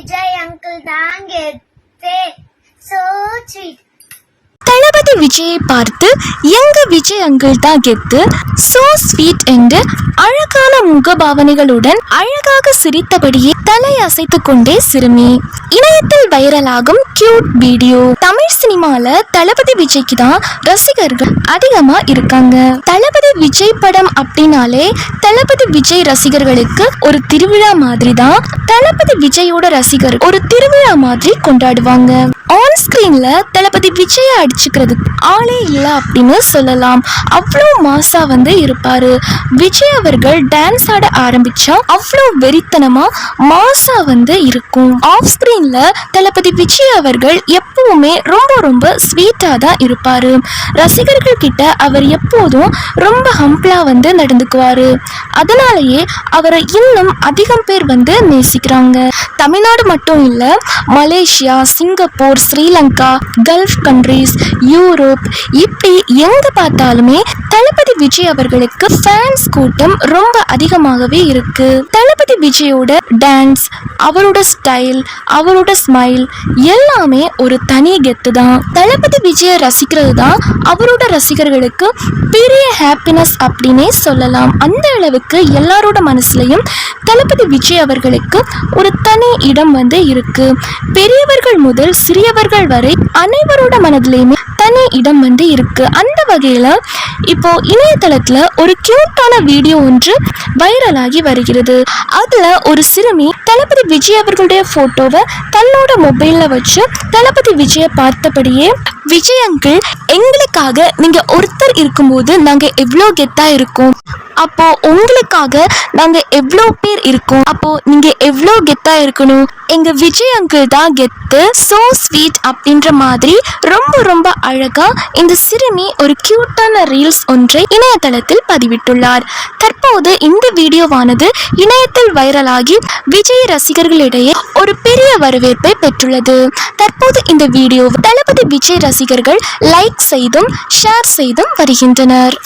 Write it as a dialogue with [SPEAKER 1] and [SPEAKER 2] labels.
[SPEAKER 1] Vijay uncle தான் கெத்து. So sweet.
[SPEAKER 2] தளபதி விஜயை பார்த்து எங்க விஜய் அங்கிள் தான் கெத்து, சோ ஸ்வீட் என்று அழகான முகபாவனைகளுடன் அழகாக சிரித்தபடியே தலை அசைத்து கொண்டே சிறுமி. இணையத்தில் வைரலாகும் கியூட் வீடியோ. தமிழ் சினிமால தளபதி விஜய்க்கு தான் ரசிகர்கள் அதிகமா இருக்காங்க. தளபதி விஜய் படம் அப்படின்னாலே தளபதி விஜய் ரசிகர்களுக்கு ஒரு திருவிழா மாதிரி தான். தளபதி விஜயோட ரசிகர்கள் ஒரு திருவிழா மாதிரி கொண்டாடுவாங்க. ஆன் ஸ்கிரீன்ல தளபதி விஜய அடிச்சுக்கிறதுக்கு ஆளே இல்லை அப்படின்னு சொல்லலாம். அவ்வளோ மாசா இருப்பாரு விஜய் அவர்கள். டான்ஸ் ஆட ஆரம்பிச்சா அவ்வளோ வெறித்தனமா மாசா இருக்கும். ஆஃப் ஸ்கிரீன்ல தளபதி விஜய் அவர்கள் எப்பவுமே ரொம்ப ரொம்ப ஸ்வீட்டா தான் இருப்பாரு. ரசிகர்கள் கிட்ட அவர் எப்போதும் ரொம்ப ஹம்பிளா நடந்துக்குவாரு. அதனாலேயே அவரை இன்னும் அதிகம் பேர் நேசிக்கிறாங்க. தமிழ்நாடு மட்டும் இல்ல, Malaysia, Singapore, Sri Lanka, gulf countries, Europe, இப்படி எங்க பார்த்தாலுமே தளபதி விஜய் அவர்களுக்கு ஃபேன்ஸ் கூட்டம் ரொம்ப அதிகமாகவே இருக்கு. தளபதி விஜயோட டான்ஸ், அவரோட ஸ்டைல், அவரோட ஸ்மைல் எல்லாமே ஒரு தனி கெத்து தான். தளபதி விஜயை ரசிக்கிறது தான் அவரோட ரசிகர்களுக்கு பெரிய ஹாப்பினஸ் அப்படின்னே சொல்லலாம். அந்த அளவுக்கு எல்லாரோட மனசுலையும் தளபதி விஜய் அவர்களுக்கு ஒரு தனி இடம் இருக்கு. பெரியவர்கள் முதல் சிறியவர்கள் வரை அனைவரோட மனதிலையுமே தனி இடம் இருக்கு. அந்த வகையில இப்போ இணையதளத்துல ஒரு கியூட்டான வீடியோ ஒன்று வைரலாகி வருகிறது. அதுல ஒரு சிறுமி தளபதி விஜய் அவர்களுடைய போட்டோவை தன்னோட மொபைல்ல வச்சு தளபதி விஜயை பார்த்தபடியே, விஜய் அங்கிள், எங்களுக்காக நீங்க ஒருத்தர் இருக்கும்போது நாங்க எவ்வளோ கெத்தா இருக்கோம், அப்போ உங்களுக்காக நாங்க எவ்வளோ பேர் இருக்கோம், அப்போ நீங்க எவ்வளோ கெத்தா இருக்கணும், எங்க விஜய் அங்கிள் தான் கெத்து, சோ ஸ்வீட் அப்படின்ற மாதிரி ரொம்ப ரொம்ப அழகா இந்த சிறுமி ஒரு கியூட்டான ரீல்ஸ் ஒன்றை இணையதளத்தில் பதிவிட்டுள்ளார். தற்போது இந்த வீடியோவானது இணையத்தில் வைரலாகி விஜய் ரசிகர்களிடையே ஒரு பெரிய வரவேற்பை பெற்றுள்ளது. தற்போது இந்த வீடியோ தளபதி விஜய் ரசிகர்கள் லைக் செய்தும் ஷேர் செய்தும் வருகின்றனர்.